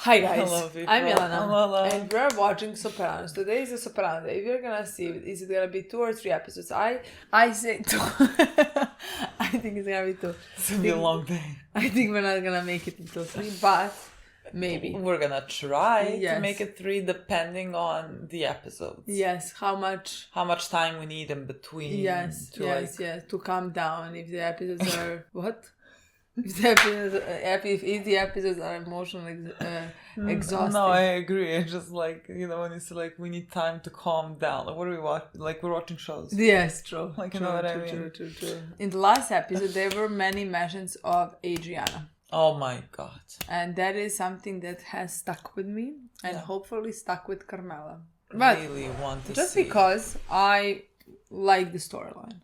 Hi guys, Hello, Vito. I'm Milena, Hello. and we're watching Sopranos. Today is a Soprano day. We're gonna see is it gonna be 2 or 3 episodes. I say 2. I think it's gonna be 2. It's gonna be a long day. I think we're not gonna make it until 3, but maybe. We're gonna try Yes. to make it 3 depending on the episodes. Yes, how much time we need in between. yes, to calm down if the episodes are what? If the episodes are emotionally exhausting. No, I agree. It's just like, when you say like we need time to calm down. Like what do we watch? Like we're watching shows. Yes, true. Like true, you know what I true, mean? True. In the last episode, there were many mentions of Adriana. Oh my god. And that is something that has stuck with me and hopefully stuck with Carmela. But really want to just see. because I like the storyline.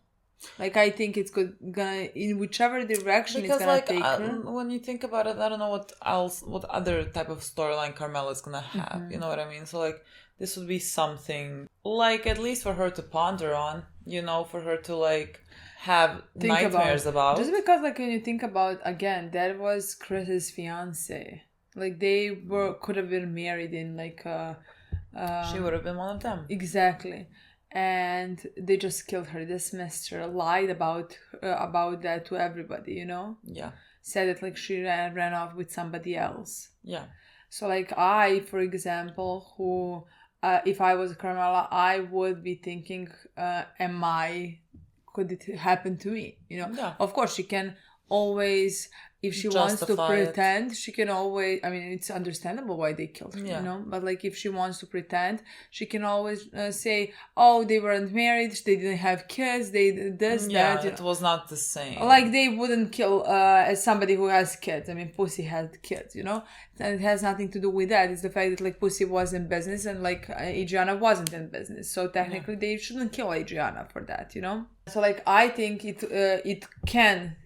Like I think it's gonna in whichever direction it's gonna take her. When you think about it, I don't know what other type of storyline Carmela is gonna have. Mm-hmm. You know what I mean? So like this would be something like at least for her to ponder on. For her to like have nightmares about. Just because like when you think about again, that was Chris's fiance. Like they could have been married in like she would have been one of them. Exactly. And they just killed her, dismissed her, lied about that to everybody, Yeah. Said that like she ran off with somebody else. Yeah. So like I, for example, who if I was Carmela, I would be thinking, could it happen to me? Yeah. Of course she can always, if she wants to pretend, she can always, I mean, it's understandable why they killed her, But like if she wants to pretend, she can always say, oh, they weren't married, they didn't have kids, they did this, that. It was not the same. Like they wouldn't kill as somebody who has kids. I mean, Pussy had kids, And it has nothing to do with that. It's the fact that like Pussy was in business and like Adriana wasn't in business. So technically they shouldn't kill Adriana for that, So like I think it can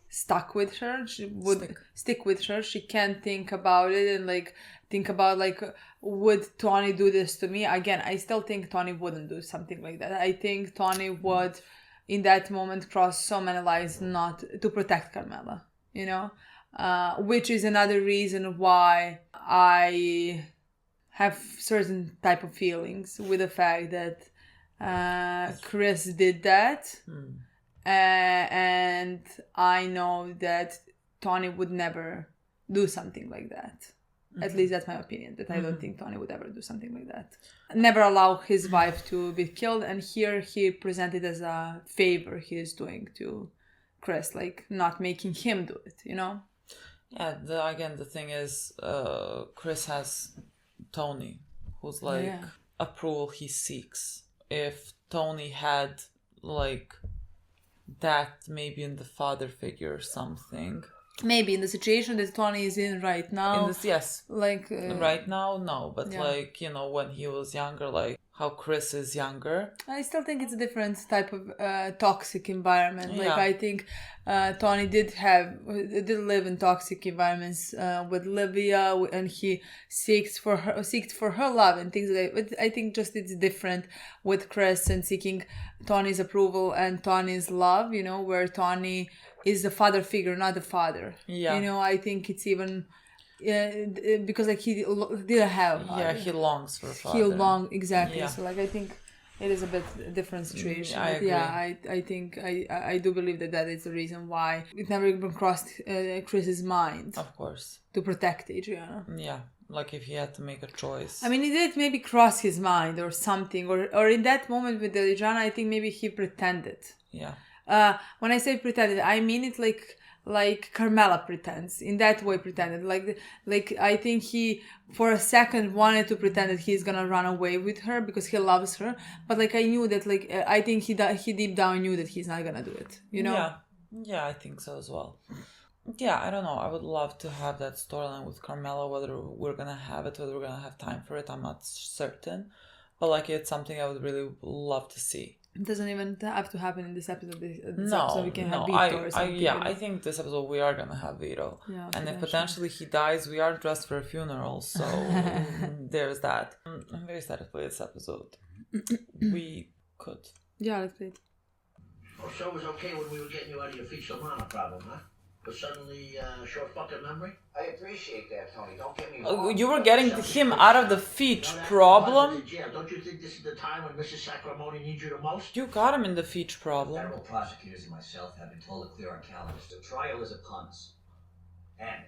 stuck with her. She would stick with her. She can think about it and like think about like, would Tony do this to me? Again, I still think Tony wouldn't do something like that. I think Tony would in that moment cross so many lines not to protect Carmela, which is another reason why I have certain type of feelings with the fact that Chris did that. And I know that Tony would never do something like that. Mm-hmm. At least that's my opinion, that I don't think Tony would ever do something like that. Never allow his wife to be killed, and here he presented as a favor he is doing to Chris, like not making him do it, Yeah, the thing is, Chris has Tony, who's like approval he seeks. If Tony had like that maybe in the father figure or something. Maybe in the situation that Tony is in right now. Like right now, no. But like, when he was younger, like how Chris is younger. I still think it's a different type of toxic environment. Like I think Tony did live in toxic environments with Livia, and he seeks for her love and things like that. But I think just it's different with Chris and seeking Tony's approval and Tony's love, where Tony is the father figure, not the father. Yeah. I think it's even because like he didn't have a father. He longs for a father. Exactly. Yeah. So like I think it is a bit different situation. I agree. I think I do believe that is the reason why it never even crossed Chris's mind. Of course. To protect Adriana. Yeah. Like if he had to make a choice. I mean, it did maybe cross his mind or something, or in that moment with Adriana, I think maybe he pretended. Yeah. When I say pretended, I mean it like Carmela pretends. In that way pretended. Like I think he for a second wanted to pretend that he's gonna run away with her because he loves her. But like I knew that like I think he deep down knew that he's not gonna do it. Yeah, I think so as well. Yeah, I don't know. I would love to have that storyline with Carmela. Whether we're gonna have it, whether we're gonna have time for it, I'm not certain. But like it's something I would really love to see. It doesn't even have to happen in this episode. We can have Vito or something. I think this episode we are gonna have Vito. Yeah, and if potentially he dies, we are dressed for a funeral. So there's that. I'm very excited to play this episode. We could. Yeah, let's play it. Oh, so it was okay when we were getting you out of your feet, so not a problem, huh? But suddenly, short fucking memory? I appreciate that, Tony. Don't get me wrong. You were getting him out of the Feech problem? Don't you think this is the time when Mrs. Sacramone needs you the most? You got him in the Feech problem. Federal prosecutors and myself have been told to clear our calendars. The trial is upon us. And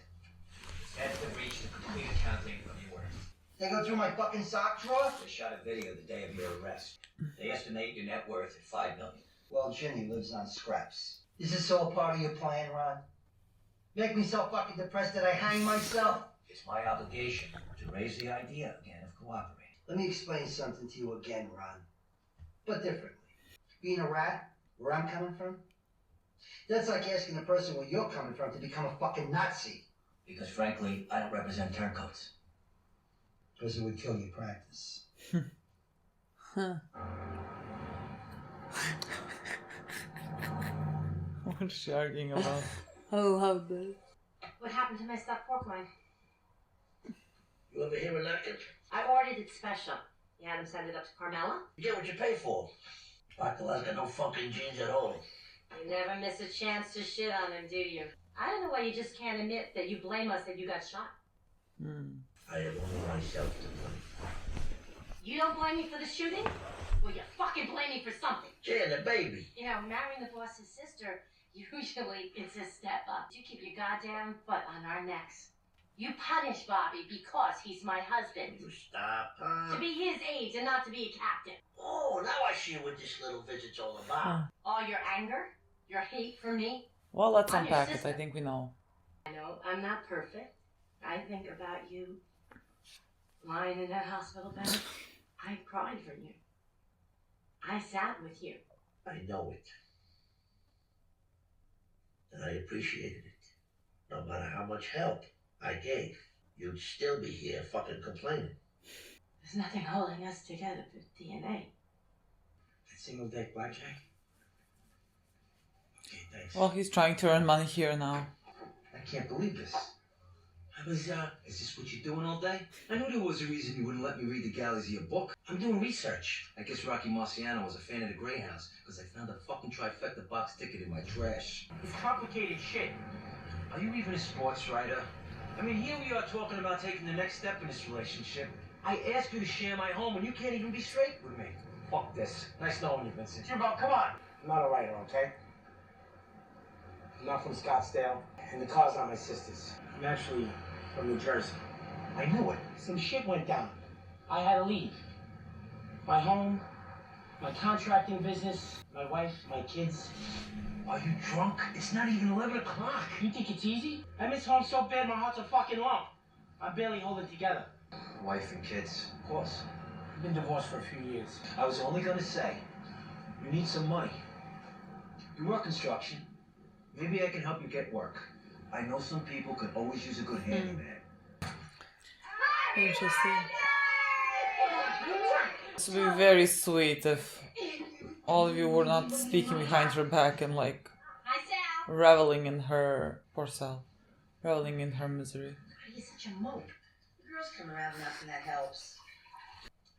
instead have reached a complete accounting of your work. They go through my fucking sock drawer? They shot a video the day of your arrest. They estimate your net worth at $5 million. Well, Jimmy lives on scraps. Is this all part of your plan, Ron? Make me so fucking depressed that I hang myself? It's my obligation to raise the idea again of cooperating. Let me explain something to you again, Ron. But differently. Being a rat, where I'm coming from, that's like asking a person where you're coming from to become a fucking Nazi. Because frankly, I don't represent turncoats. Because it would kill your practice. What is she arguing about? I love this. What happened to my stuffed pork loin? You ever hear of knocking? I ordered it special. You had him send it up to Carmela? You get what you pay for. Bacala's got no fucking jeans at home. You never miss a chance to shit on him, do you? I don't know why you just can't admit that you blame us that you got shot. I have only myself to blame. You don't blame me for the shooting? Well, you fucking blame me for something. Jan, the baby. You know, marrying the boss's sister, usually it's a step up. You keep your goddamn foot on our necks. You punish Bobby because he's my husband. You stop, huh? To be his age and not to be a captain. Oh, now I see what this little visit's all about. All your anger, your hate for me. Well, let's I'm your unpack it. sister. I think we know. I know I'm not perfect. I think about you lying in that hospital bed. I cried for you. I sat with you. I know it. And I appreciated it. No matter how much help I gave, you'd still be here fucking complaining. There's nothing holding us together but DNA. Single deck blackjack? Okay, thanks. Well, he's trying to earn money here now. I can't believe this. Is this what you're doing all day? I knew there was a reason you wouldn't let me read the galleys of your book. I'm doing research. I guess Rocky Marciano was a fan of the Greyhounds, because I found a fucking trifecta box ticket in my trash. It's complicated shit. Are you even a sports writer? I mean, here we are talking about taking the next step in this relationship. I asked you to share my home when you can't even be straight with me. Fuck this. Nice knowing you, Vincent. Jimbo, come on. I'm not a writer, okay? I'm not from Scottsdale, and the car's not my sister's. I'm actually from New Jersey. I knew it. Some shit went down. I had to leave. My home, my contracting business, my wife, my kids. Are you drunk? It's not even 11 o'clock. You think it's easy? I miss home so bad my heart's a fucking lump. I'm barely holding together. Wife and kids, of course. I've been divorced for a few years. I was only gonna say, you need some money. You work construction. Maybe I can help you get work. I know some people could always use a good handyman. Interesting. This would be very sweet if all of you were not speaking behind her back and like reveling in her, poor Sal, reveling in her misery. Why are you such a mope? The girls come around enough and that helps.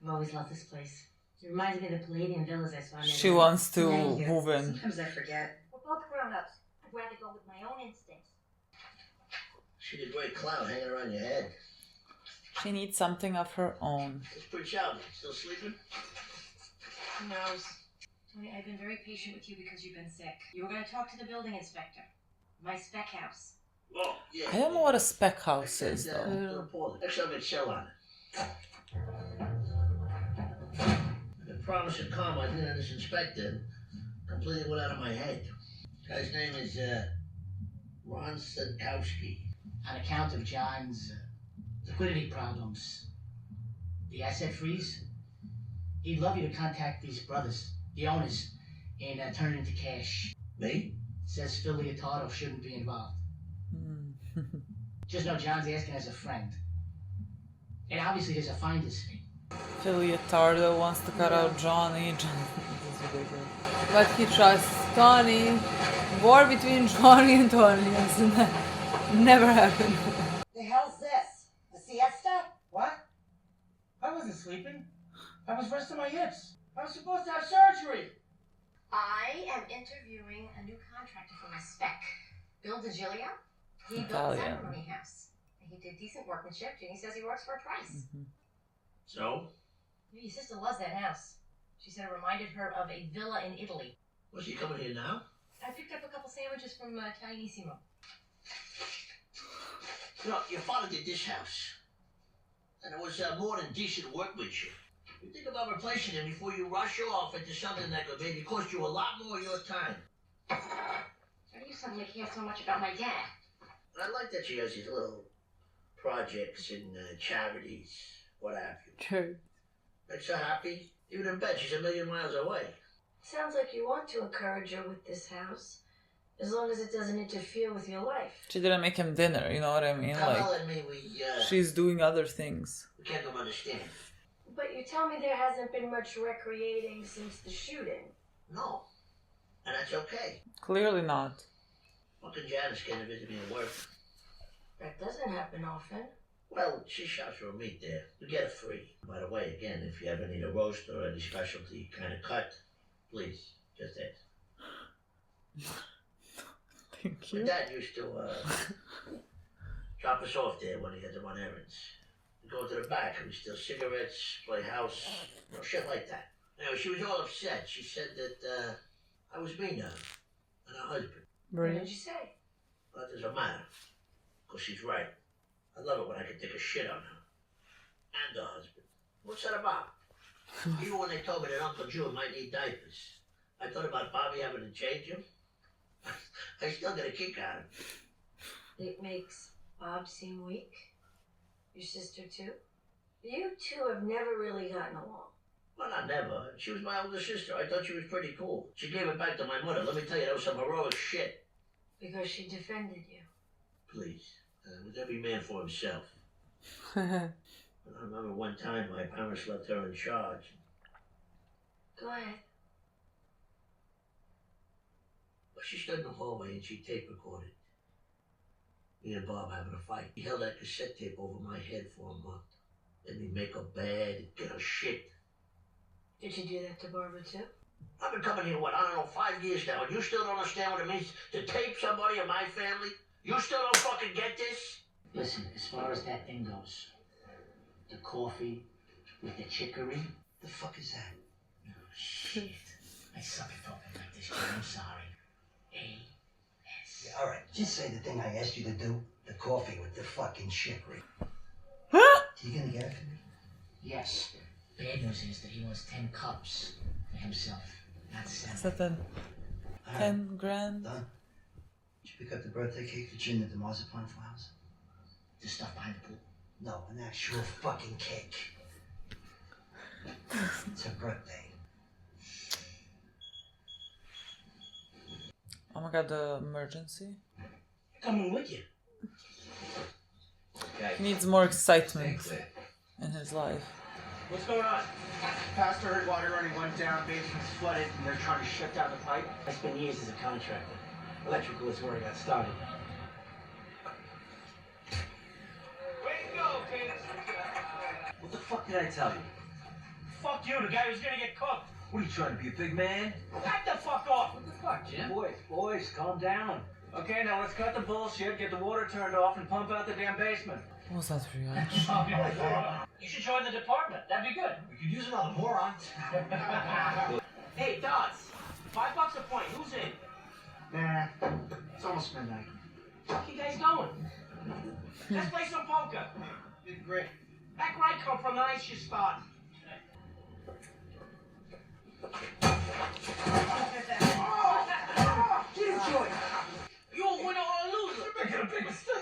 I've always loved this place. It reminds me of the Palladian villas I saw. She wants to Thank you. move in. Sometimes I forget. We're both grown-ups. I'd rather go with my own instincts. She's a great clown hanging around your head. She needs something of her own. It's pretty childish. Still sleeping? Who knows? Tony, I've been very patient with you because you've been sick. You were going to talk to the building inspector. My spec house. Oh, yeah. I don't know what a spec house is though. Actually, I'm going to chill on it. I promised to calm my dinner this inspector. Completely went out of my head. Guy's name is Ron Sadkowski. On account of John's liquidity problems, the asset freeze, he'd love you to contact these brothers, the owners, and turn it into cash. Me? Says Phil Leotardo shouldn't be involved. Just know John's asking as a friend. And obviously there's a finder's fee. Leotardo wants to cut out Johnny. This is ridiculous. But he trusts Tony. War between Johnny and Tony has never happened. The hell's this? A siesta? What? I wasn't sleeping. I was resting my hips. I was supposed to have surgery. I am interviewing a new contractor for my spec. Bill DeGilio? He built the Italian. ceremony house. He did decent workmanship. Ginny says he works for a price. So? Your sister loves that house. She said it reminded her of a villa in Italy. Was he coming here now? I picked up a couple sandwiches from Italianissimo. You know, your father did this house. And it was more than decent workmanship. You think about replacing him before you rush off into something that could maybe cost you a lot more of your time. Why do you suddenly care so much about my dad? I like that she has these little projects and charities, what have you. True. Makes her happy. Even in bed, she's a million miles away. Sounds like you want to encourage her with this house, as long as it doesn't interfere with your life. She didn't make him dinner, you know what I mean? Kamala Like, and me, she's doing other things. we can't go understand. But you tell me there hasn't been much recreating since the shooting. No. And that's okay. Clearly not. Fucking Janice came to visit me at work. That doesn't happen often. Well, she shops her meat there. We get it free. By the way, again, if you ever need a roast or any specialty kind of cut, please, just ask. Thank My you. dad used to drop us off there when he had to run errands. We'd go to the back and we'd steal cigarettes, play house, shit like that. Anyway, she was all upset. She said that I was mean to her and her husband. What did you say? Well, that doesn't matter, because she's right. I love it when I can take a shit on her. And her husband. What's that about? Even when they told me that Uncle June might need diapers, I thought about Bobby having to change them. I still get a kick out of it. It makes Bob seem weak. Your sister too? You two have never really gotten along. Well, not never. She was my older sister. I thought she was pretty cool. She gave it back to my mother. Let me tell you, that was some heroic shit. Because she defended you. Please. With every man for himself. I remember one time my parents left her in charge. Go ahead. But she stood in the hallway and she tape recorded me and Bob having a fight. He held that cassette tape over my head for a month. Then he'd make her bad, get her shit. Did you do that to Barbara too? I've been coming here, what, I don't know, 5 years now, and you still don't understand what it means to tape somebody in my family? You still don't fucking get this? Listen, as far as that thing goes, the coffee with the chicory. The fuck is that? Oh, shit. I suck at talking like this, Jim. I'm sorry. A-S. Yeah, all right, just say the thing I asked you to do. The coffee with the fucking chicory. You gonna get it for me? Yes. Bad news is that he wants 10 cups for himself, not 7. Is that then All right, 10 grand? done. Did you pick up the birthday cake for Jim at the marzipan flowers? The stuff behind the pool. No, an actual fucking cake. It's her birthday. Oh my god, the emergency. Coming with you. He needs more excitement in his life. What's going on? Pastor heard water running one down, basement's flooded, and they're trying to shut down the pipe. I spent years as a contractor. Electrical is where I got started. Way to go, kids! What the fuck did I tell you? Fuck you, the guy who's gonna get cooked! What are you trying to be, a big man? Back the fuck off! What the fuck, Jim? Boys, calm down. Okay, now let's cut the bullshit, get the water turned off, and pump out the damn basement. What was that reaction? You should join the department. That'd be good. We could use another moron. Hey, Dots. $5 a point. Who's in? Nah, it's almost midnight. Where you guys going? Let's play some poker. Great. Back where I come from, the night you start. Get him, Joy. You a winner or a loser? You're making a big mistake.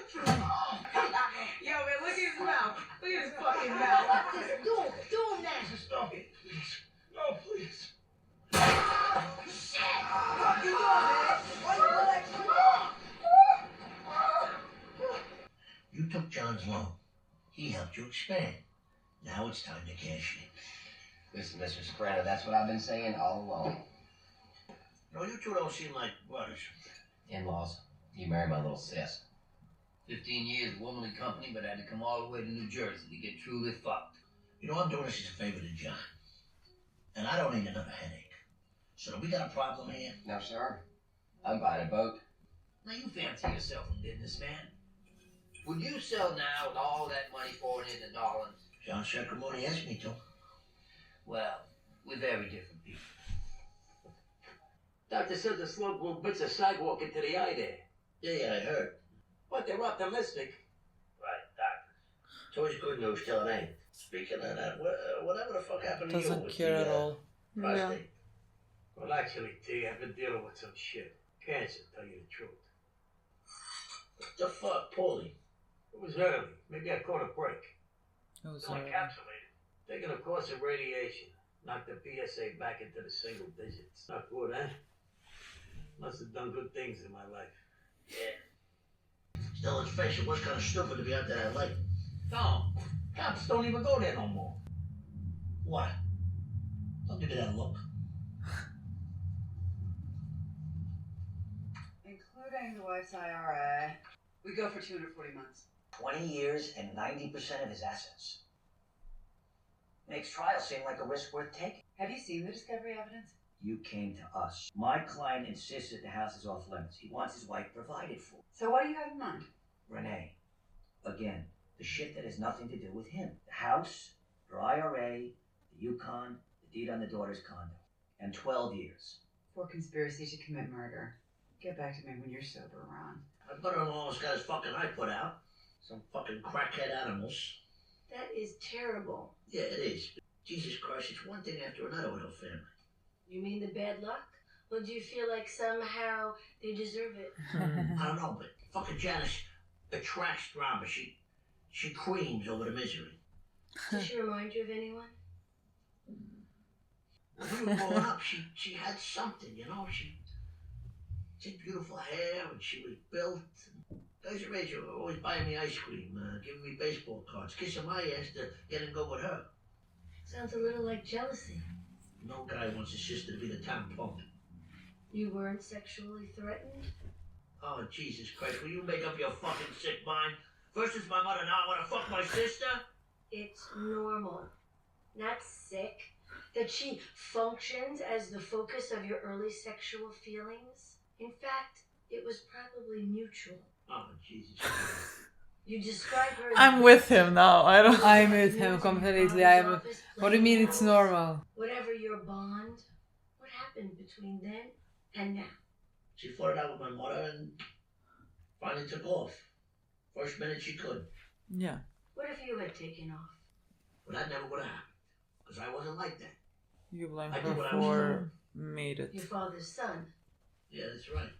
Yo, man, look at his mouth. Look at his fucking mouth. Just do him now. Stop it, please. No, please. Shit! Fuck you doing, man? Why you let You took John's loan. He helped you expand. Now it's time to cash in. Listen, Mr. Soprano, that's what I've been saying all along. No, you two don't seem like brothers. In-laws, you marry my little sis. 15 years of womanly company, but I had to come all the way to New Jersey to get truly fucked. You know, I'm doing this as a favor to John. And I don't need another headache. So we got a problem here? No, sir. I'm buying a boat. Now you fancy yourself a businessman. Would you sell now with all that money pouring into Darlings? John Sacramone asked me to. Well, we're very different people. Doctor said the slug blew bits of sidewalk into the eye there. Yeah, I heard. But they're optimistic. Right, doctor. It's always good news till it ain't. Speaking of that, whatever the fuck happened to you Doesn't with care the, at all. prostate? Well, actually, T, I've been dealing with some shit. Cancer, tell you the truth. What the fuck, Paulie? It was early. Maybe I caught a break. It was Still encapsulated. Taking a course of radiation. Knocked the PSA back into the single digits. Not good, eh? Must have done good things in my life. Yeah. Still, let's face it, what's kind of stupid to be out there that late? Tom, cops don't even go there no more. What? Don't give me that look. Including the wife's IRA, we go for 240 months. 20 years and 90% of his assets. Makes trial seem like a risk worth taking. Have you seen the discovery evidence? You came to us. My client insists that the house is off limits. He wants his wife provided for. So what do you have in mind? Renee, again, the shit that has nothing to do with him. The house, her IRA, the Yukon, the deed on the daughter's condo. And 12 years. For conspiracy to commit murder. Get back to me when you're sober, Ron. My brother-in-law almost got his fucking eye put out. Some fucking crackhead animals. That is terrible. Yeah, it is. Jesus Christ, it's one thing after another with her family. You mean the bad luck? Or do you feel like somehow they deserve it? I don't know, but fucking Janice attracts drama. She creams over the misery. Does she remind you of anyone? When we were growing up, she had something, you know? She had beautiful hair, and she was built. Guys her age were always buying me ice cream, giving me baseball cards, kissing my ass to get and go with her. Sounds a little like jealousy. No guy wants his sister to be the town punk. You weren't sexually threatened? Oh, Jesus Christ, will you make up your fucking sick mind? First it's my mother, now I want to fuck my sister? It's normal, not sick, that she functions as the focus of your early sexual feelings. In fact, it was probably mutual. Oh, Jesus Christ. You describe her as I'm with him now. I'm with him completely. What do you mean it's normal? Whatever your bond, what happened between then and now? She fought it out with my mother and finally took off. First minute she could. Yeah. What if you had taken off? But that never would have happened. Because I wasn't like that. You blame I did what her I was for told. made it. Your father's son, Yeah, that's right.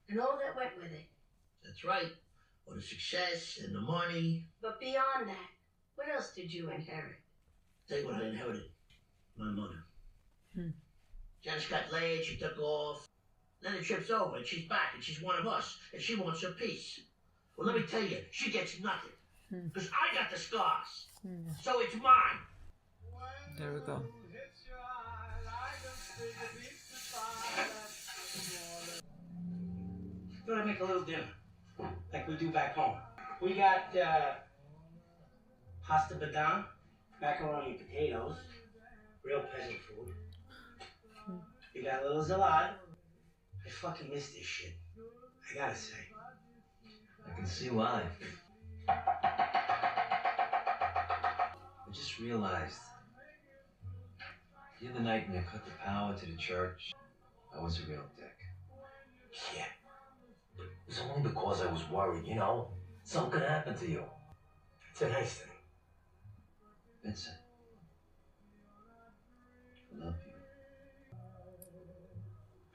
and all that went with it. That's right. All the success and the money. But beyond that, what else did you inherit? Tell you what I inherited. My mother. Hmm. Janice got laid, she took off. Then the trip's over and she's back and she's one of us. And she wants her piece. Well, let me tell you, she gets nothing. Because I got the scars. So it's mine. There we go. Thought I'd make a little dinner, like we do back home. We got pasta badam, macaroni and potatoes, real peasant food. We got a little salad. I fucking miss this shit. I gotta say. I can see why. I just realized the other night when you cut the power to the church, I was a real dick. Yeah. But it was only because I was worried, you know? Something could happen to you. It's a nice thing. Vincent, I love you.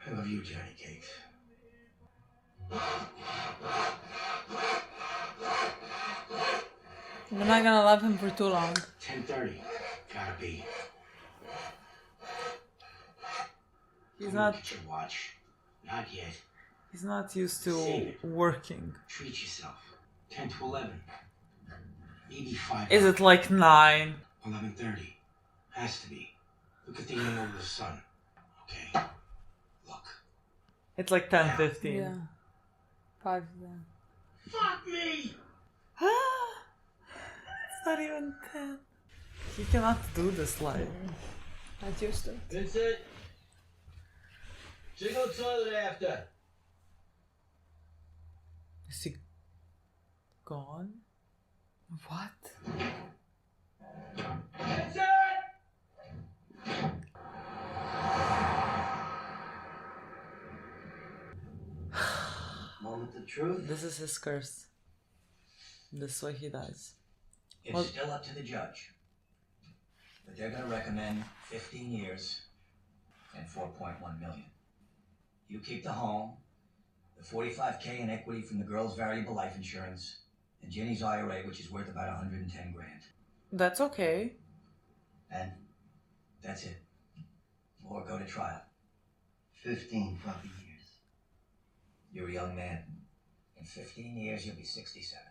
I love you, Johnny Cakes. We're not gonna love him for too long. 10:30. Gotta be. He's Come not. Look at your watch. Not yet. He's not used to working. Treat yourself. 10 to 11. Maybe 5. Is it like 9? 11:30. Has to be. Look at the end of the sun. Okay. Look. It's like 10:15. Yeah. 5 then. Fuck me! It's not even 10. He cannot do this live. Not used to it. Vincent, check out toilet after. Is he gone? What? That's it! Moment of truth. This is his curse. This way he dies. It's Well- still up to the judge. But they're going to recommend 15 years and 4.1 million. You keep the home, the 45K in equity from the girl's variable life insurance, and Jenny's IRA, which is worth about 110 grand. That's okay. And that's it. Or go to trial. 15 proper years. You're a young man. In 15 years, you'll be 67.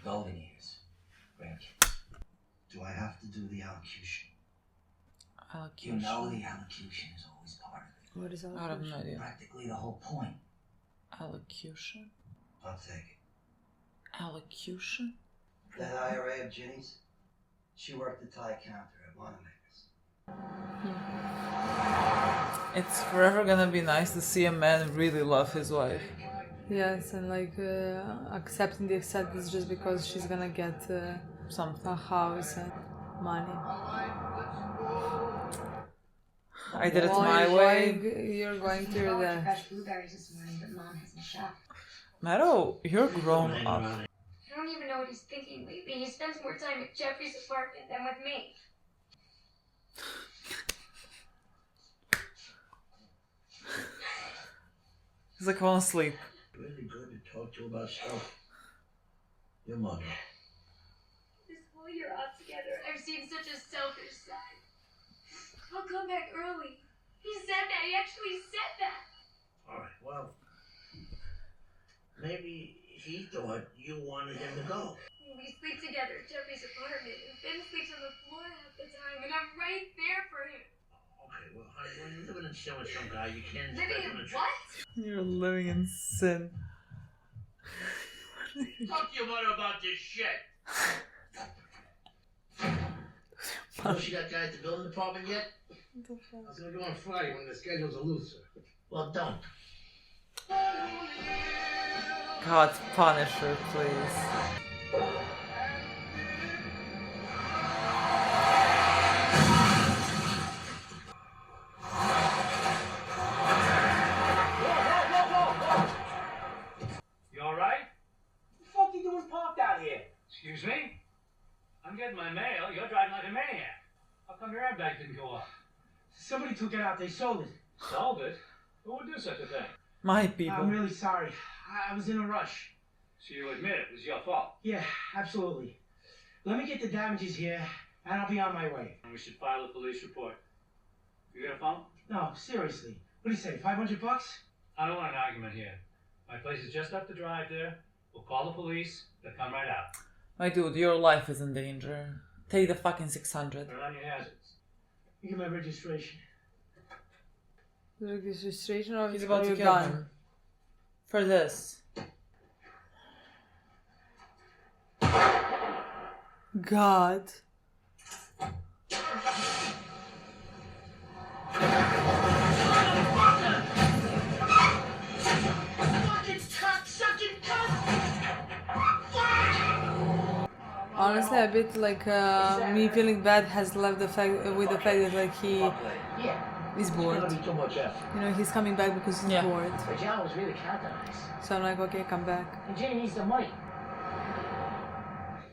Golden years. Grandkids. Do I have to do the allocution? You Allocution. know the allocution is always part of it. What is I have no idea. Practically the whole point. Allocution? I'll take it. Allocution? That IRA of Ginny's, she worked the tie counter at Wanamaker's. It's forever gonna be nice to see a man really love his wife. Yes, and like accepting the acceptance just because she's gonna get Something. a house and money. I did it Well, my way. You're going I through bought that. fresh blueberries this morning, but Mom hasn't shopped. Meadow, you're grown up. I don't even know what he's thinking lately. He spends more time at Jeffrey's apartment than with me. He's like, I wanna sleep. Really good to talk to about stuff. Your mother. This whole year off together, I've seen such a selfish side. I'll come back early. He said that. He actually said that. Alright, well, maybe he thought you wanted him to go. We sleep together at Jeffrey's apartment, and Ben sleeps on the floor half the time, and I'm right there for him. Okay, well, honey, when you're living in sin with some guy, you can't Living expect him in to... what? You're living in sin. Talk to your mother about this shit. You know she got guy at the building department yet? I was gonna go on Friday when the schedules are looser. Well, don't. God, punish her, please. You alright? What the fuck you doing parked out here? Excuse me? I'm getting my mail. You're driving like a maniac. How come your airbag didn't go off? Somebody took it out. They sold it. Sold it? Who would do such a thing? My people. I'm really sorry. I was in a rush. So you admit it was your fault? Yeah, absolutely. Let me get the damages here, and I'll be on my way. And we should file a police report. You got a phone? No, seriously. What do you say, $500? I don't want an argument here. My place is just up the drive there. We'll call the police. They'll come right out. My dude, your life is in danger. Take the fucking 600. Put it on your hazards. You get my registration. The registration of He's about to your kill gun. him. For this. God. Honestly, a bit like me feeling bad has left the fact with the fact that like he is bored. It's gonna be too much effort. You know, he's coming back because he's bored. But John was really counting on us. So I'm like, okay, come back. And Jenny needs the money.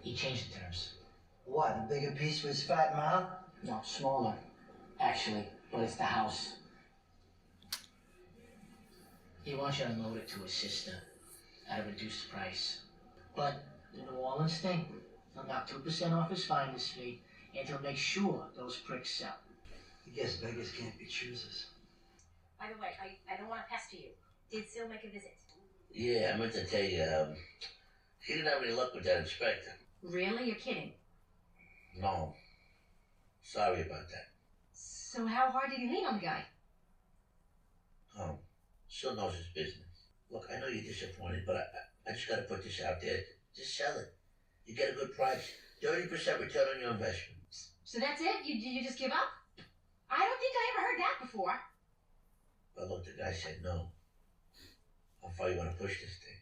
He changed the terms. What, a bigger piece for his fat mouth? No, smaller, actually, but it's the house. He wants you to unload it to his sister at a reduced price. But the New Orleans thing, he'll knock 2% off his finder's fee, and he'll make sure those pricks sell. I guess beggars can't be choosers. By the way, I don't want to pester you. Did Sil make a visit? Yeah, I meant to tell you, he didn't have any luck with that inspector. Really? You're kidding. No. Sorry about that. So how hard did you lean on the guy? Oh, Sil knows his business. Look, I know you're disappointed, but I just gotta put this out there. Just sell it. You get a good price. 30% return on your investment. So that's it? You just give up? I don't think I ever heard that before. But look, the guy said no. How far you wanna push this thing?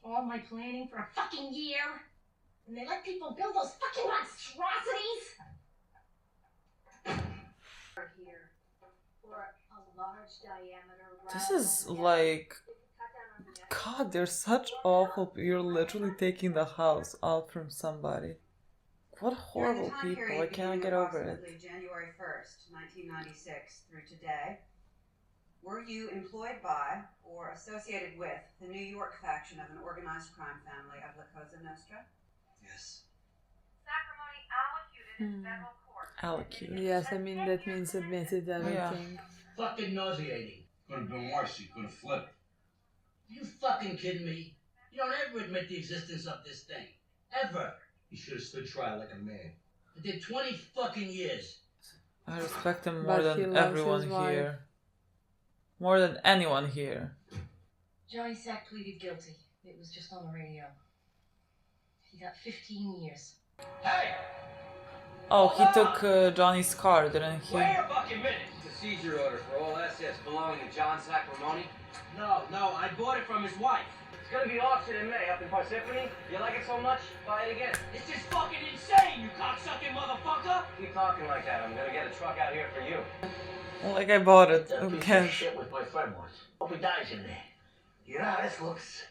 All my planning for a fucking year, and they let people build those fucking monstrosities? Here, or a large diameter. This is like, God, they're such awful. You're literally taking the house out from somebody. What horrible people. I can't get over it. January 1st, 1996 through today, were you employed by or associated with the New York faction of an organized crime family of La Cosa Nostra? Yes. Sacrimony allocated in federal court. Allocated. Yes, I mean, that means admitted everything. Fucking nauseating. Could have been worse. You could have flipped. You fucking kidding me? You don't ever admit the existence of this thing. Ever. You should have stood trial like a man. I did 20 fucking years. I respect him But more he than loves everyone his wife. here. More than anyone here. Johnny Sack pleaded guilty. It was just on the radio. He got 15 years. Hey! Oh, he took Johnny's car, didn't he? Wait a fucking minute! It's a seizure order for all assets belonging to John Sacrimony. No, I bought it from his wife. It's gonna be auctioned in May up in Parsippany. You like it so much? Buy it again. It's just fucking insane, you cocksucking motherfucker! Keep talking like that. I'm gonna get a truck out here for you. Like I bought it. That Who piece of cares? shit with my friend once. Hope he dies in there. You know how this looks?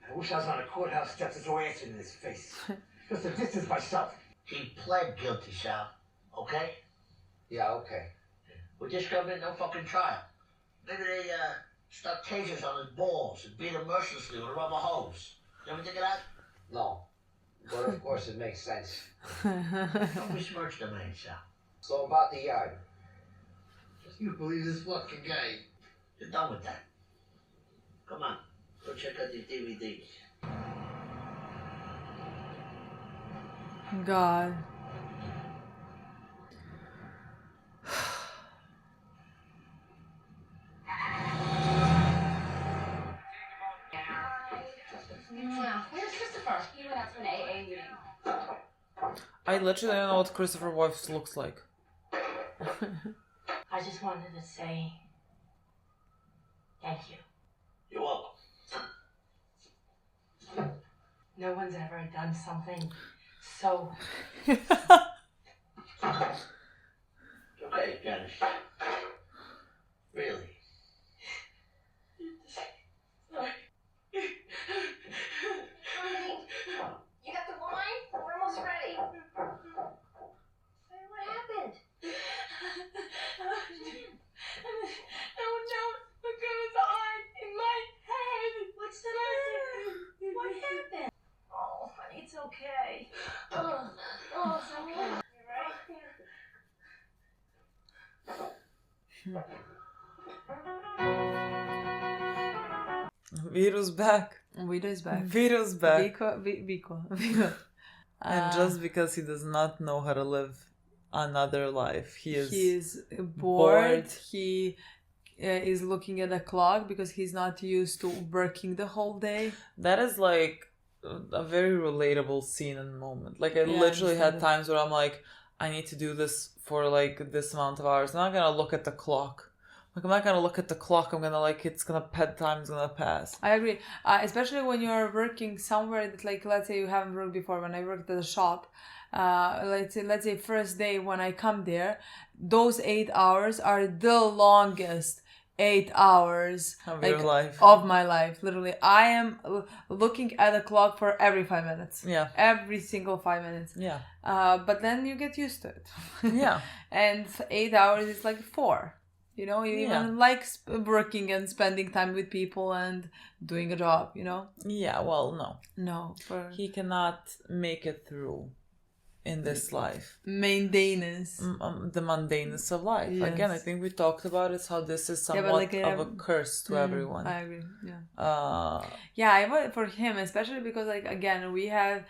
I wish I was on the courthouse steps to throw acid in his face. Just to distance myself. He pled guilty, Sal. Okay? Yeah, okay. We're just gonna be no fucking trial. Maybe they stuck tasers on his balls and beat him mercilessly with a rubber hose. You ever think of that? No. But of course it makes sense. Don't besmirch the man, Sal. So about the yard. You believe this fucking guy? You're done with that. Come on, go check out these DVDs. God. Where's Christopher? He went out to an AA meeting. I literally don't know what Christopher Wolf looks like. I just wanted to say thank you. You're welcome. No one's ever done something so. Okay, Janice. Really? Sorry. You got the wine? We're almost ready. What happened? No one knows what goes on in my head. What's the matter? What happened? Oh, honey, it's okay. Oh, it's okay. You right? Vito's back. Vito's back. Vito's back. Vico. And just because he does not know how to live another life, he is bored. He is looking at the clock because he's not used to working the whole day. That is like a very relatable scene and moment. Like I literally understand had times where I'm like, I need to do this for like this amount of hours. I'm not gonna look at the clock. Like I'm not gonna look at the clock. I'm gonna it's gonna bedtime's gonna pass. I agree, especially when you're working somewhere that, like, let's say you haven't worked before. When I worked at a shop, let's say first day when I come there, those 8 hours are the longest 8 hours Of your life. of my life. Literally, I am looking at the clock for every 5 minutes. Yeah. Every single 5 minutes. Yeah. But then you get used to it. Yeah. And 8 hours is like 4. You know, you even like working and spending time with people and doing a job, you know? Yeah, well, no. No. He cannot make it through in this life. Mundaneness. The mundaneness of life. Yes. Again, I think we talked about it, how this is somewhat of a curse to everyone. I agree, for him, especially because, like, again, we have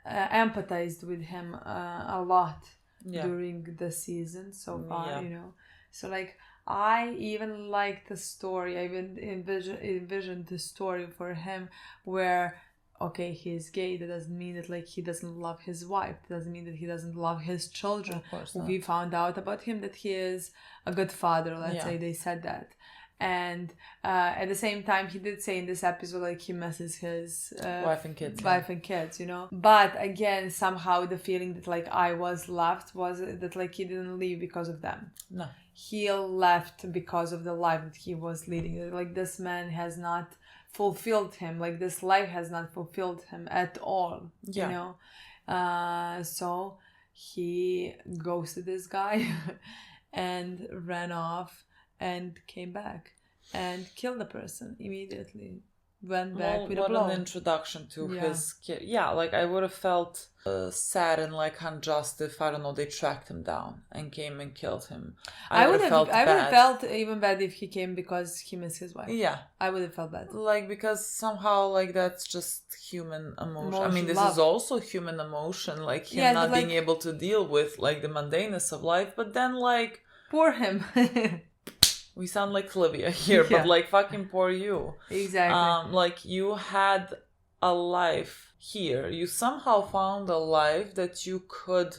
empathized with him a lot during the season so far, you know? So, like, I even like the story. I even envisioned the story for him where, okay, he's gay. That doesn't mean that, like, he doesn't love his wife. That doesn't mean that he doesn't love his children. Of course not. We found out about him that he is a good father. Let's say they said that. And at the same time, he did say in this episode, like, he misses his wife and kids. wife and kids, you know. But again, somehow the feeling that, like, I was left was that, like, he didn't leave because of them. No. He left because of the life that he was leading. Like, this man has not fulfilled him. Like, this life has not fulfilled him at all, you know. So he ghosted this guy and ran off and came back and killed the person immediately. Went back with a blow. What an introduction to his kid. Yeah, like, I would have felt sad and, like, unjust if, I don't know, they tracked him down and came and killed him. I would have felt even bad if he came because he missed his wife. Yeah. I would have felt bad. Like, because somehow, like, that's just human emotion. I mean, this is also human emotion, like, him not being able to deal with, like, the mundaneness of life, but then, like... Poor him. We sound like Olivia here, but, like, fucking poor you. Exactly. Like, you had a life here. You somehow found a life that you could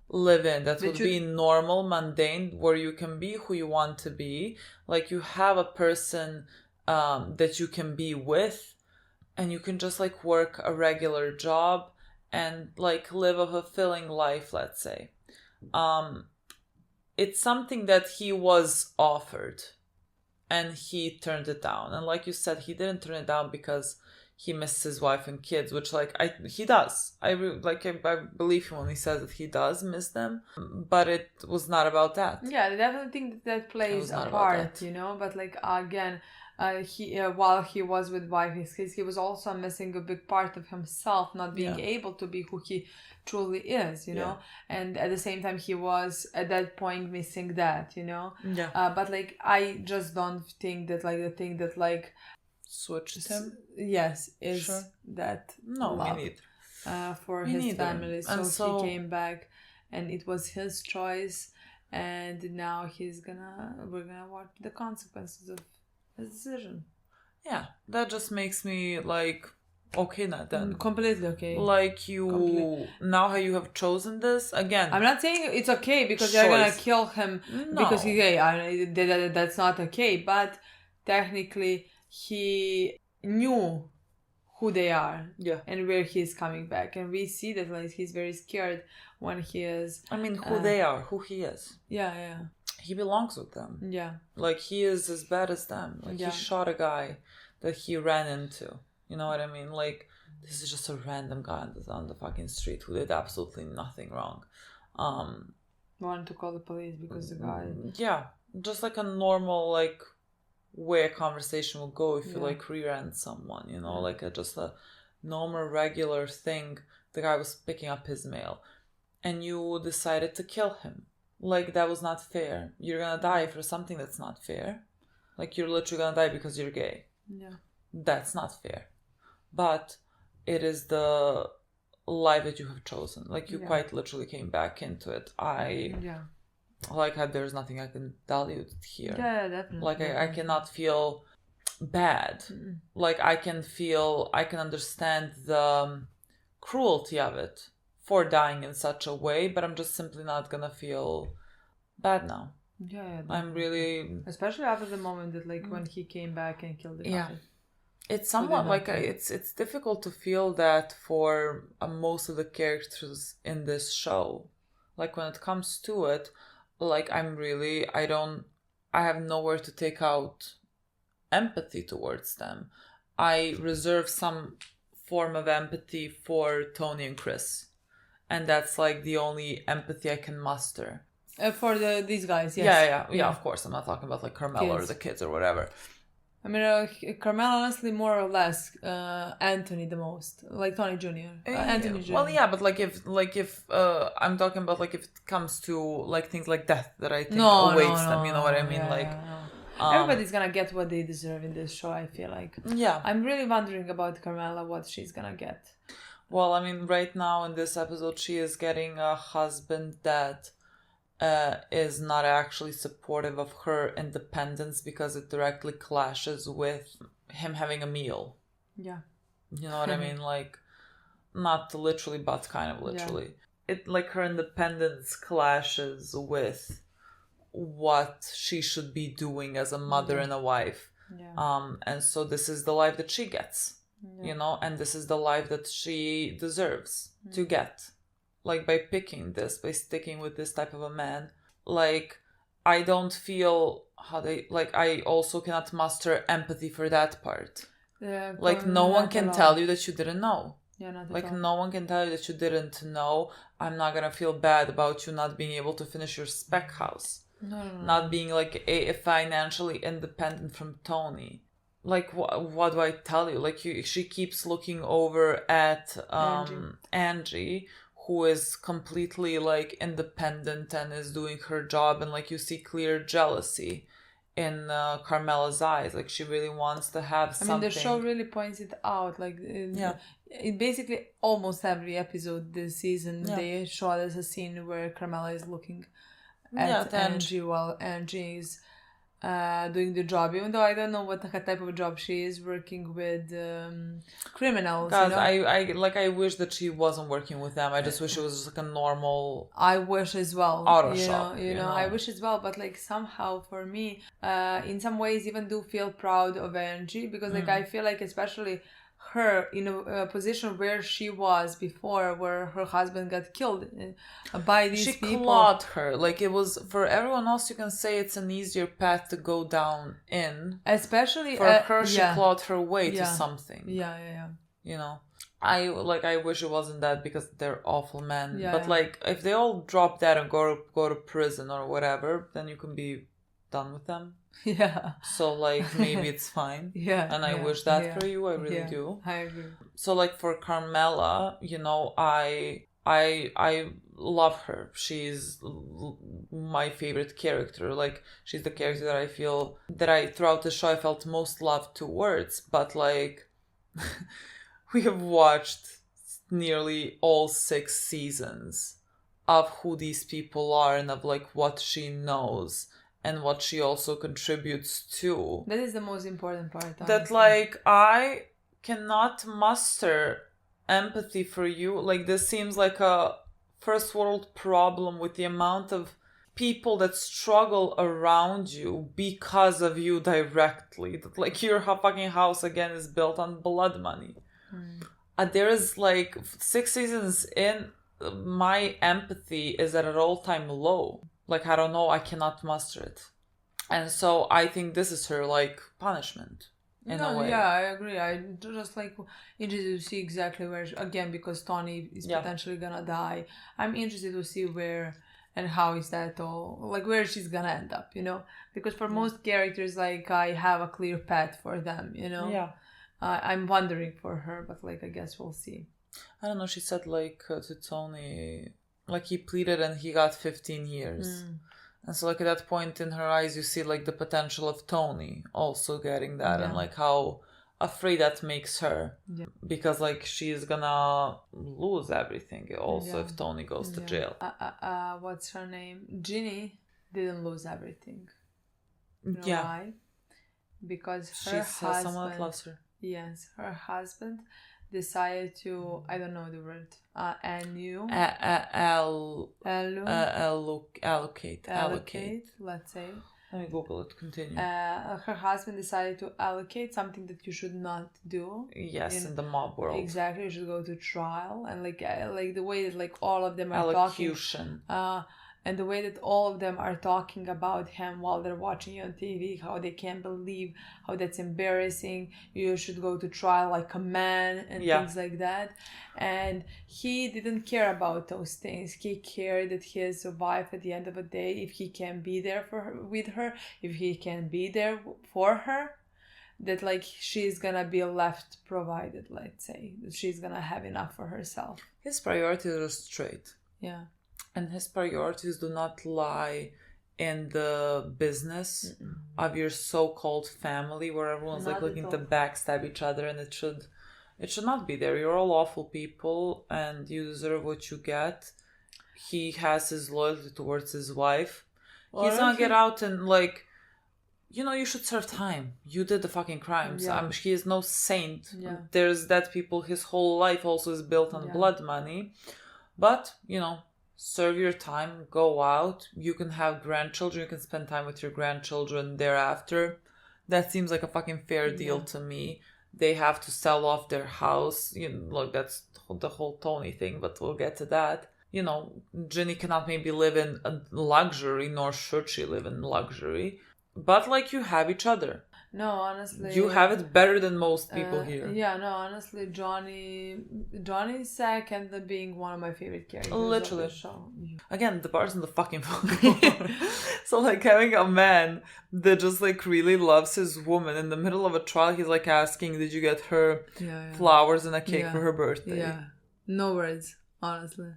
live in, that would be normal, mundane, where you can be who you want to be. Like, you have a person that you can be with, and you can just, like, work a regular job and, like, live a fulfilling life, let's say. It's something that he was offered and he turned it down. And like you said, he didn't turn it down because he missed his wife and kids, which, like, he does. I believe him when he says that he does miss them, but it was not about that. Yeah, I definitely think that plays a part, you know, but, like, again, while he was with wife and kids, he was also missing a big part of himself, not being able to be who he truly is, you know. And at the same time, he was at that point missing that, you know. But, like, I just don't think that, like, the thing that, like, switched him, is that love for Me his neither. family. And So he came back, and it was his choice, and now we're gonna watch the consequences of his decision. Yeah, that just makes me, like, okay, not then. Completely okay. Like, now how you have chosen this, again. I'm not saying it's okay because you're gonna kill him because he's gay. That's not okay, but technically he knew who they are and where he's coming back, and we see that, like, he's very scared when he is. I mean, who they are, who he is. Yeah. He belongs with them. Yeah. Like, he is as bad as them. Like, he shot a guy that he ran into. You know what I mean? Like, this is just a random guy on the fucking street who did absolutely nothing wrong. Wanted to call the police because the guy... Yeah. Just like a normal, like, way a conversation will go if you, like, re-rent someone, you know? Like, just a normal, regular thing. The guy was picking up his mail. And you decided to kill him. Like, that was not fair. You're gonna die for something that's not fair. Like, you're literally gonna die because you're gay. Yeah. That's not fair. But it is the life that you have chosen. Like, you quite literally came back into it. There's nothing I can tell you here. Yeah, definitely. Like, I cannot feel bad. Like, I can understand the cruelty of it for dying in such a way, but I'm just simply not gonna feel bad now. Yeah, I'm really... Especially after the moment that, like, when he came back and killed the guy. It's somewhat like it's difficult to feel that for most of the characters in this show. Like, when it comes to it, like, I have nowhere to take out empathy towards them. I reserve some form of empathy for Tony and Chris, and that's, like, the only empathy I can muster. For these guys, yes. Yeah, of course. I'm not talking about, like, Carmela or the kids or whatever. I mean, Carmela, honestly, more or less, Anthony the most, like Tony Jr. Anthony Jr. Well, yeah, but if I'm talking about, like, if it comes to, like, things like death that I think awaits them, you know what I mean? Everybody's gonna get what they deserve in this show, I feel like. Yeah. I'm really wondering about Carmela, what she's gonna get. Well, I mean, right now in this episode, she is getting a husband that is not actually supportive of her independence because it directly clashes with him having a meal. Yeah. You know what I mean? Like, not literally, but kind of literally. It, like, her independence clashes with what she should be doing as a mother and a wife. And so this is the life that she gets, you know, and this is the life that she deserves to get. Like, by picking this, by sticking with this type of a man, like, I don't feel I also cannot muster empathy for that part. Like, no one can tell you that you didn't know. Like, no one can tell you that you didn't know. I'm not gonna feel bad about you not being able to finish your spec house. Not being, like, a financially independent from Tony. Like, what do I tell you? Like, she keeps looking over at Angie, who is completely, like, independent and is doing her job, and, like, you see clear jealousy in Carmela's eyes. Like, she really wants to have something. I mean, the show really points it out. Like, in basically almost every episode this season, they show us a scene where Carmela is looking at Angie while Angie is doing the job, even though I don't know what type of job she is, working with criminals. Guys, I wish that she wasn't working with them. I just wish it was just like a normal. I wish as well. Auto shop. You know, I wish as well, but like somehow for me, in some ways, even do feel proud of Angie, because like I feel like especially her in a position where she was before, where her husband got killed by these people. She clawed her. Like, it was, for everyone else, you can say it's an easier path to go down in. Especially for her, she clawed her way to something. Yeah. You know, I wish it wasn't that, because they're awful men. But like, if they all drop that and go to prison or whatever, then you can be done with them. Yeah. So like, maybe it's fine. And I wish that for you. I really do. I agree. So like, for Carmela, you know, I love her. She's my favorite character. Like, she's the character that I feel that throughout the show I felt most love towards. But like, we have watched nearly all 6 seasons of who these people are and of like what she knows and what she also contributes to. That is the most important part. Honestly. That like, I cannot muster empathy for you. Like, this seems like a first world problem with the amount of people that struggle around you because of you directly. That like, your fucking house again is built on blood money. There is like 6 seasons in, my empathy is at an all-time low. Like, I don't know, I cannot muster it. And so I think this is her, like, punishment, in a way. Yeah, I agree. I just, like, interested to see exactly where, again, because Tony is potentially gonna die. I'm interested to see where and how is that all, like, where she's gonna end up, you know? Because for most characters, like, I have a clear path for them, you know? Yeah. I'm wondering for her, but, like, I guess we'll see. I don't know, she said, like, to Tony... Like, he pleaded and he got 15 years. And so, like, at that point in her eyes, you see, like, the potential of Tony also getting that. And, like, how afraid that makes her. Because, like, she's gonna lose everything also if Tony goes to jail. What's her name? Ginny didn't lose everything. You know why? Because her husband... someone that loves her. Yes, her husband decided to, I don't know the word, allocate, let's say. Let me Google it, continue. Her husband decided to allocate something that you should not do. Yes, in the mob world. Exactly, you should go to trial. And like the way that like all of them are Allocution. talking. And the way that all of them are talking about him while they're watching you on TV, how they can't believe, how that's embarrassing, you should go to trial like a man and things like that. And he didn't care about those things. He cared that his wife at the end of the day, if he can be there for her, with her, if he can be there for her, that like she's gonna be left provided, let's say. That she's gonna have enough for herself. His priorities are straight. Yeah. And his priorities do not lie in the business of your so-called family, where everyone's like looking to backstab each other, and it should not be there. You're all awful people, and you deserve what you get. He has his loyalty towards his wife. He's gonna get out and like, you know, you should serve time. You did the fucking crimes. He is no saint. There's dead people. His whole life also is built on blood money, but you know. serve your time, go out. You can have grandchildren. You can spend time with your grandchildren thereafter. That seems like a fucking fair deal to me. They have to sell off their house. You know, look, that's the whole Tony thing, but we'll get to that. You know, Ginny cannot maybe live in luxury, nor should she live in luxury. But, like, you have each other. No, honestly... You have it better than most people here. Yeah, no, honestly, Johnny Sack ended up being one of my favorite characters Literally. of the show. Again, the bar's in the fucking floor. So, like, having a man that just, like, really loves his woman in the middle of a trial, he's, like, asking, did you get her flowers and a cake for her birthday? Yeah. No words, honestly.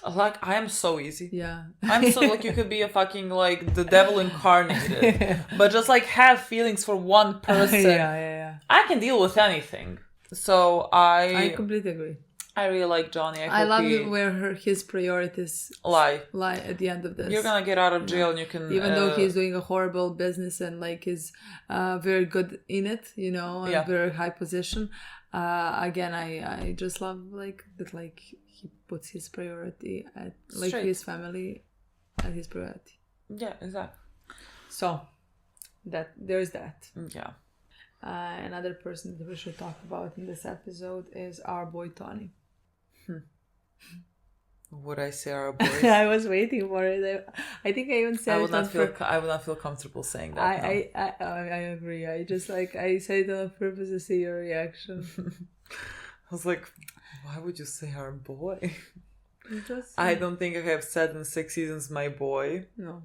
Like, I am so easy. Yeah. I'm so, like, you could be a fucking, like, the devil incarnated. But just, like, have feelings for one person. Yeah. I can deal with anything. So, I completely agree. I really like Johnny. I love where his priorities lie at the end of this. You're gonna get out of jail and you can... Even though he's doing a horrible business and, like, is very good in it, you know, a very high position. Again, I just love, like, that, like... He puts his priority at, like, his family at his priority. Yeah, exactly. So, there's that. Yeah. Another person that we should talk about in this episode is our boy Tony. Would I say our boy? I was waiting for it. I think I even said I would not feel comfortable saying that. I agree. I just, like, I said it on purpose to see your reaction. I was like... Why would you say our boy? I don't think I have said in 6 seasons my boy. No.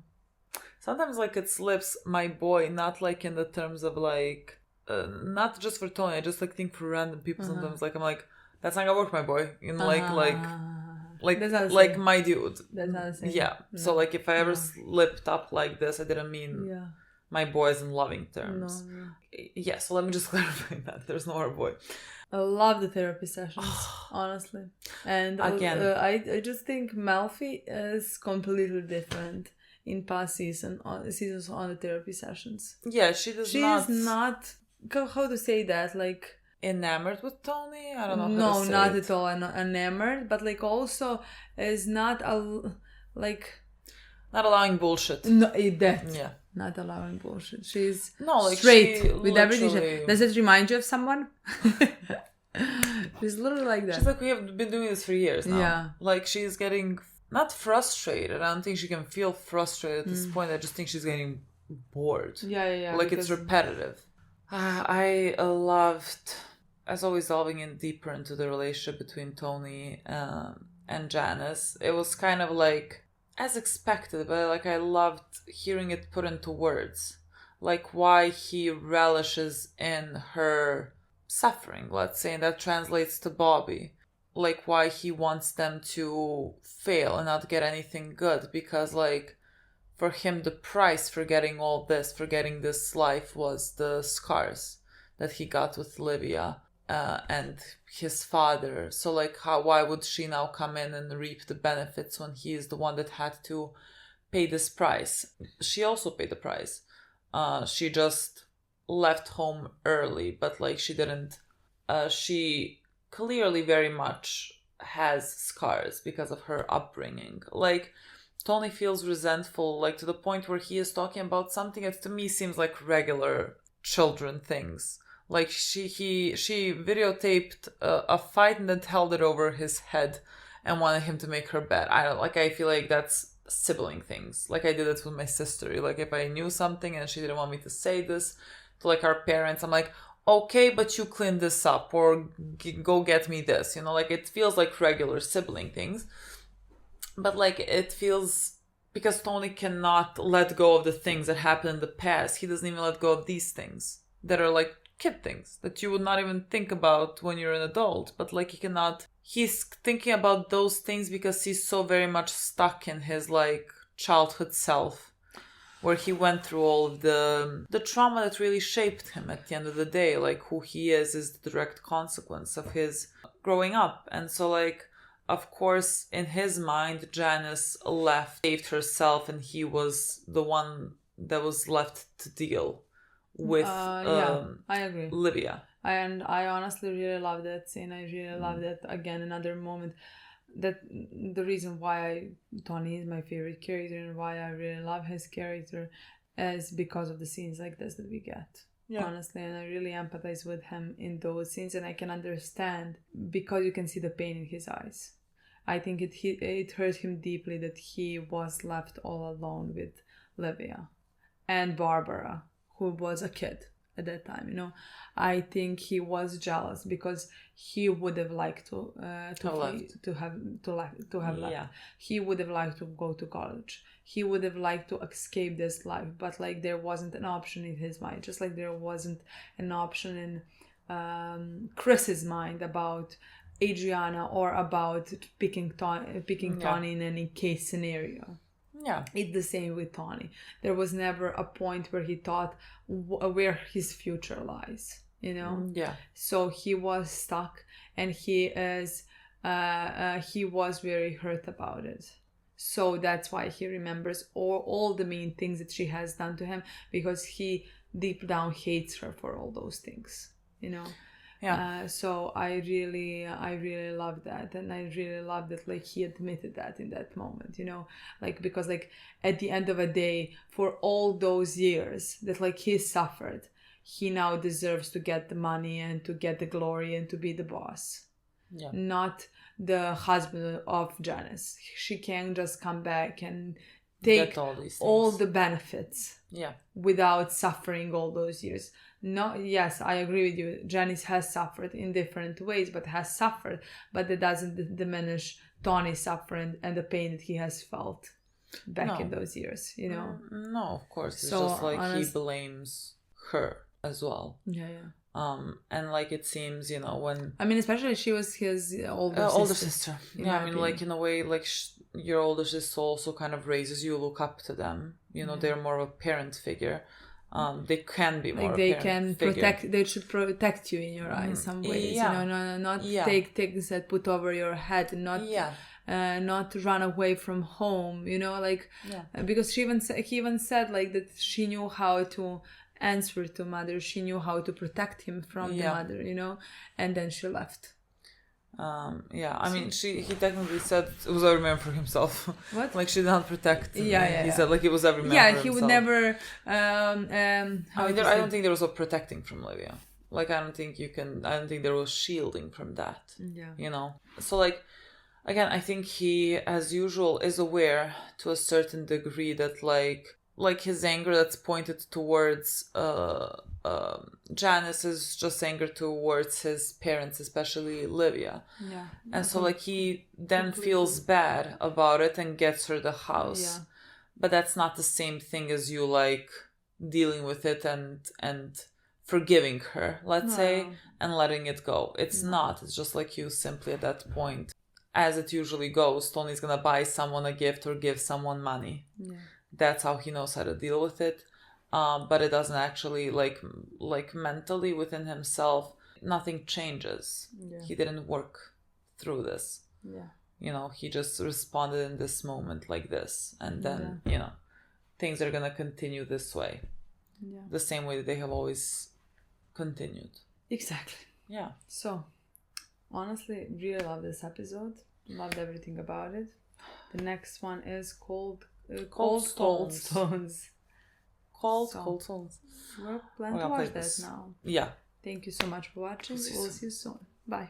Sometimes, like, it slips my boy, not like in the terms of, like, not just for Tony. I just, like, think for random people sometimes. Like, I'm like, that's not gonna work, my boy. You know, like my dude. That's not the same. Yeah. No. So, like, if I ever slipped up like this, I didn't mean my boys in loving terms. No. Yeah, so let me just clarify that. There's no our boy. I love the therapy sessions, honestly. And again, I just think Melfi is completely different in past seasons on the therapy sessions. Yeah, she's not... How to say that? Like... Enamored with Tony? I don't know how to say not it. At all enamored, but, like, also is not like... Not allowing bullshit. No, that. Yeah. Not allowing bullshit. She's like, straight with everything. Does it remind you of someone? She's literally like that. She's like, we have been doing this for years now. Yeah. Like, she's getting not frustrated. I don't think she can feel frustrated at this point. I just think she's getting bored. Yeah. Like, it's repetitive. I loved, as always, delving in deeper into the relationship between Tony and Janice. It was kind of like, as expected, but, like, I loved hearing it put into words. Like, why he relishes in her suffering, let's say, and that translates to Bobby. Like, why he wants them to fail and not get anything good, because, like, for him, the price for getting all this, for getting this life, was the scars that he got with Livia and his father. So, like, why would she now come in and reap the benefits when he is the one that had to pay this price? She also paid the price. She just left home early, but, like, she didn't... she clearly very much has scars because of her upbringing. Like, Tony feels resentful, like, to the point where he is talking about something that to me seems like regular children things. Like, she videotaped a fight and then held it over his head and wanted him to make her bed. I feel like that's sibling things. Like, I did it with my sister. Like, if I knew something and she didn't want me to say this to, like, our parents, I'm like, okay, but you clean this up, or go get me this, you know, like, it feels like regular sibling things. But, like, it feels, because Tony cannot let go of the things that happened in the past, he doesn't even let go of these things that are, like, kid things that you would not even think about when you're an adult. But, like, he's thinking about those things because he's so very much stuck in his, like, childhood self, where he went through all of the trauma that really shaped him at the end of the day. Like, who he is the direct consequence of his growing up. And so, like, of course, in his mind, Janice saved herself, and he was the one that was left to deal with I agree. Livia. And I honestly really love that scene. I really love that. Again, another moment. that the reason why Tony is my favorite character and why I really love his character is because of the scenes like this that we get. Yeah. Honestly, and I really empathize with him in those scenes, and I can understand because you can see the pain in his eyes. I think it hurt him deeply that he was left all alone with Livia and Barbara, who was a kid at that time. You know, I think he was jealous because he would have liked to have left. Yeah. He would have liked to go to college. He would have liked to escape this life, but like there wasn't an option in his mind, just like there wasn't an option in Chris's mind about Adriana or about picking Tony in any case scenario. Yeah, it's the same with Tony. There was never a point where he thought where his future lies, you know. Yeah. So he was stuck, and he was very hurt about it. So that's why he remembers all the mean things that she has done to him, because he deep down hates her for all those things, you know. Yeah. So I really love that, and I really love that like he admitted that in that moment, you know, like because like at the end of a day, for all those years that like he suffered, he now deserves to get the money and to get the glory and to be the boss. Yeah. Not the husband of Janice. She can just come back and take all the benefits. Yeah. Without suffering all those years. No, yes, I agree with you. Janice has suffered in different ways, but that doesn't diminish Tony's suffering and the pain that he has felt back in those years, you know. No, of course. It's just like he blames her as well. Yeah. And like it seems, you know, when especially she was his older sister. Yeah, I mean, like in a way, like your older sister also kind of raises you, look up to them. You know, they're more of a parent figure. They can be more. Like they can protect. They should protect you in your eyes some ways. Yeah. You know, not take things that put over your head, and not run away from home. You know, like because he even said like that she knew how to answer to mother. She knew how to protect him from the mother. You know, and then she left. I mean, he technically said it was every man for himself. What? Like she did not protect him. He said like it was every man for himself. He would never. I don't think there was a protecting from Livia. Like I don't think there was shielding from that. Yeah. You know. So like, again, I think he, as usual, is aware to a certain degree that like his anger that's pointed towards Janice is just anger towards his parents, especially Livia. Yeah. And so like he then feels bad about it and gets her the house. Yeah. But that's not the same thing as you like dealing with it and forgiving her, let's say, and letting it go. It's not. It's just like you simply at that point, as it usually goes, Tony's gonna buy someone a gift or give someone money. Yeah. That's how he knows how to deal with it. But it doesn't actually, like mentally within himself, nothing changes. Yeah. He didn't work through this. Yeah. You know, he just responded in this moment like this. And then, you know, things are going to continue this way. Yeah. The same way that they have always continued. Exactly. Yeah. So, honestly, really love this episode. Loved everything about it. The next one is Cold Stones. Cold Stones. We're planning to watch that now. Yeah. Thank you so much for watching. We'll see you soon. Bye.